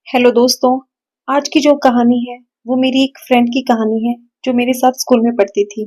Hello दोस्तों। आज की जो कहानी है वो मेरी एक फ्रेंड की कहानी है जो मेरे साथ स्कूल में पढ़ती थी।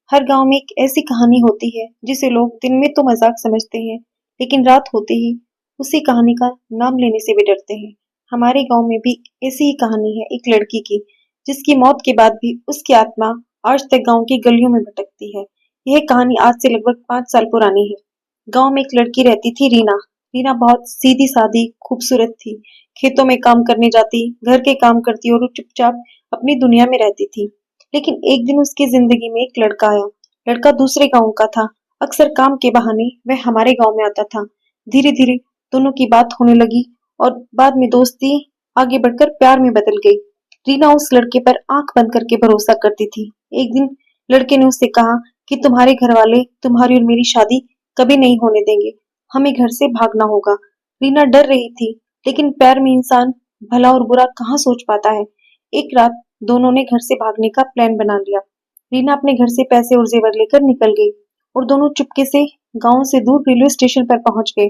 हर गांव में एक ऐसी कहानी होती है जिसे लोग दिन में तो मजाक समझते हैं, लेकिन रात होते ही उसी कहानी का नाम लेने से भी डरते हैं। हमारे गांव में भी ऐसी ही कहानी है एक लड़की की, जिसकी मौत के बाद भी उसकी आत्मा आज तक गांव की गलियों में भटकती है। यह कहानी आज से लगभग 5 साल पुरानी है। गांव में एक लड़की रहती थी, रीना। रीना बहुत सीधी सादी खूबसूरत थी। खेतों में काम करने जाती, घर के काम करती और वो चुपचाप अपनी दुनिया में रहती थी। लेकिन एक दिन उसकी जिंदगी में एक लड़का आया। लड़का दूसरे गांव का था। अक्सर काम के बहाने वह हमारे गांव में आता था। धीरे धीरे दोनों की बात होने लगी और बाद में दोस्ती आगे बढ़कर प्यार में बदल गई। रीना उस लड़के पर आंख बंद करके भरोसा करती थी। एक दिन लड़के ने उससे कहा कि तुम्हारे घर वाले तुम्हारी और मेरी शादी कभी नहीं होने देंगे, हमें घर से भागना होगा। रीना डर रही थी, लेकिन प्यार में इंसान भला और बुरा कहाँ सोच पाता है। एक रात दोनों ने घर से भागने का प्लान बना लिया। रीना अपने घर से पैसे और जेवर लेकर निकल गई और दोनों चुपके से गांव से दूर रेलवे स्टेशन पर पहुंच गए।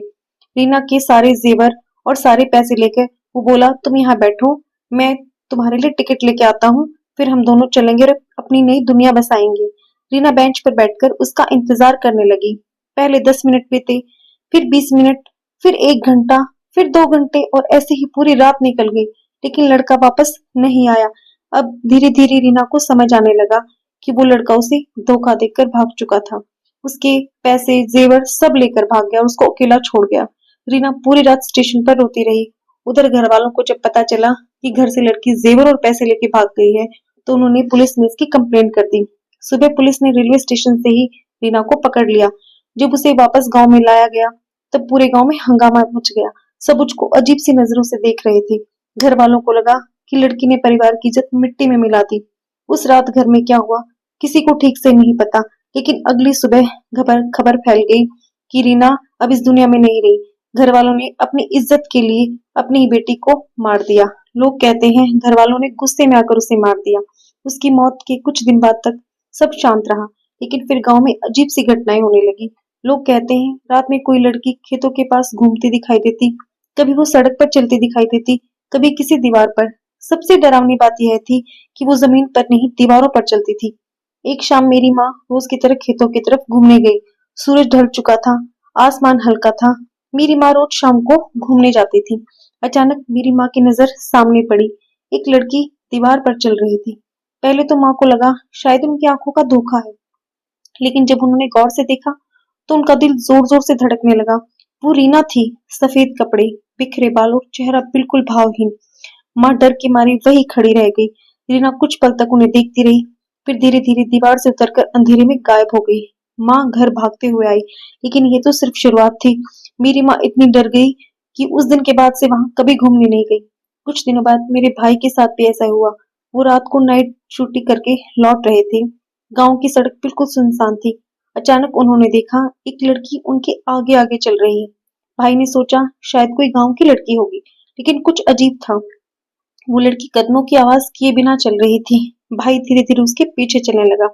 रीना के सारे जेवर और सारे पैसे लेकर वो बोला, तुम यहाँ बैठो, मैं तुम्हारे लिए टिकट लेके आता हूँ, फिर हम दोनों चलेंगे और अपनी नई दुनिया बसाएंगे। रीना बेंच पर बैठकर उसका इंतजार करने लगी। पहले 10 मिनट बीते, फिर 20 मिनट, फिर 1 घंटा, फिर 2 घंटे और ऐसे ही पूरी रात निकल गई, लेकिन लड़का वापस नहीं आया। अब धीरे धीरे रीना को समझ आने लगा कि वो लड़का उसे धोखा देकर भाग चुका था। उसके पैसे जेवर सब लेकर भाग गया और उसको अकेला छोड़ गया। रीना पूरी रात स्टेशन पर रोती रही। उधर घर वालों को जब पता चला कि घर से लड़की जेवर और पैसे लेके भाग गई है, तो उन्होंने पुलिस में इसकी कंप्लेंट कर दी। सुबह पुलिस ने रेलवे स्टेशन से ही रीना को पकड़ लिया। जब उसे वापस गांव में लाया गया, तब पूरे गांव में हंगामा मच गया। सब उसको अजीब सी नजरों से देख रहे थे। घर वालों को लगा कि लड़की ने परिवार की इज्जत मिट्टी में मिला दी। उस रात घर में क्या हुआ किसी को ठीक से नहीं पता, लेकिन अगली सुबह खबर खबर फैल गई कि रीना अब इस दुनिया में नहीं रही। घर वालों ने अपनी इज्जत के लिए अपनी ही बेटी को मार दिया। लोग कहते हैं घर वालों ने गुस्से में आकर उसे मार दिया। उसकी मौत के कुछ दिन बाद तक सब शांत रहा, लेकिन फिर गांव में अजीब सी घटनाएं होने लगी। लोग कहते हैं रात में कोई लड़की खेतों के पास घूमती दिखाई देती, कभी वो सड़क पर चलती दिखाई देती, कभी किसी दीवार पर। सबसे डरावनी बात यह थी कि वो जमीन पर नहीं दीवारों पर चलती थी। एक शाम मेरी माँ रोज की तरह खेतों की तरफ घूमने गई। सूरज ढल चुका था, आसमान हल्का था। मेरी माँ रोज शाम को घूमने जाती थी। अचानक मेरी माँ की नजर सामने पड़ी। एक लड़की दीवार पर चल रही थी। पहले तो माँ को लगा शायद उनकी आंखों का धोखा है, लेकिन जब उन्होंने गौर से देखा तो उनका दिल जोर जोर से धड़कने लगा। वो रीना थी। सफेद कपड़े, बिखरे बाल और चेहरा बिल्कुल भावहीन। माँ डर के मारी वही खड़ी रह गई। रीना कुछ पल तक उन्हें देखती रही, फिर धीरे धीरे दीवार से उतरकर अंधेरे में गायब हो गई। माँ घर भागते हुए आई, लेकिन ये तो सिर्फ शुरुआत थी। मेरी माँ इतनी डर गई कि उस दिन के बाद से वहां कभी घूमने नहीं गई। कुछ दिनों बाद मेरे भाई के साथ भी ऐसा हुआ। वो रात को नाइट ड्यूटी करके लौट रहे थे। गांव की सड़क बिल्कुल सुनसान थी। अचानक उन्होंने देखा एक लड़की उनके आगे आगे चल रही है। भाई ने सोचा शायद कोई गांव की लड़की होगी, लेकिन कुछ अजीब था। वो लड़की कदमों की आवाज किए बिना चल रही थी। भाई धीरे धीरे उसके पीछे चलने लगा।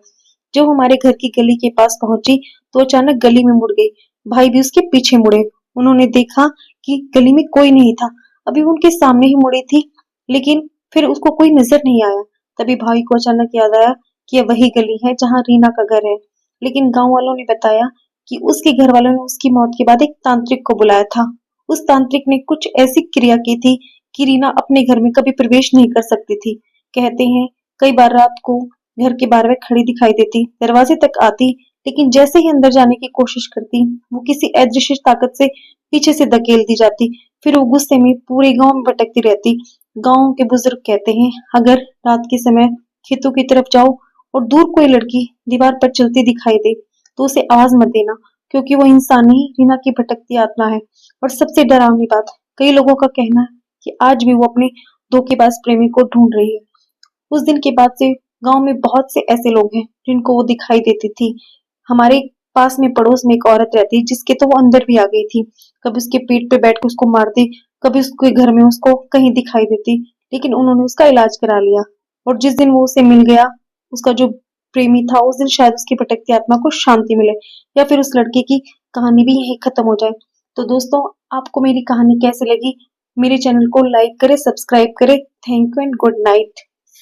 जब हमारे घर की गली के पास पहुंची तो अचानक गली में मुड़ गई। भाई भी उसके पीछे मुड़े। उन्होंने देखा कि गली में कोई नहीं था। अभी वो उनके सामने ही मुड़ी थी, लेकिन फिर उसको कोई नजर नहीं आया। तभी भाई को अचानक याद आया कि यह वही गली है जहाँ रीना का घर है। लेकिन गांव वालों ने बताया कि उसके घर वालों ने उसकी मौत के बाद एक तांत्रिक को बुलाया था। उस तांत्रिक ने कुछ ऐसी क्रिया की थी कि रीना अपने घर में कभी प्रवेश नहीं कर सकती थी। कहते हैं कई बार रात को घर के बाहर वह खड़ी दिखाई देती, दरवाजे तक आती, लेकिन जैसे ही अंदर जाने की कोशिश करती, वो किसी अदृश्य ताकत से पीछे से धकेल दी जाती। फिर वो गुस्से में पूरे गांव में भटकती रहती। गांव के बुजुर्ग कहते हैं अगर रात के समय खेतों की तरफ जाओ और दूर कोई लड़की दीवार पर चलती दिखाई दे तो उसे आवाज मत देना, क्योंकि वो इंसान नहीं रीना की भटकती आत्मा है। और सबसे डरावनी बात, कई लोगों का कहना है कि आज भी वो अपने धोखेबाज प्रेमी को ढूंढ रही है। उस दिन के बाद से गांव में बहुत से ऐसे लोग हैं जिनको वो दिखाई देती थी। हमारे पास में पड़ोस में एक औरत रहती जिसके तो वो अंदर भी आ गई थी। कभी उसके पीठ पे बैठ के उसको मारती, कभी उसके घर में उसको कहीं दिखाई देती, लेकिन उन्होंने उसका इलाज करा लिया। और जिस दिन वो उसे मिल गया, उसका जो प्रेमी था, उस दिन शायद उसकी भटकती आत्मा को शांति मिले, या फिर उस लड़के की कहानी भी यहीं खत्म हो जाए। तो दोस्तों, आपको मेरी कहानी कैसी लगी मेरे चैनल को लाइक करें, सब्सक्राइब करें। Thank you and good night.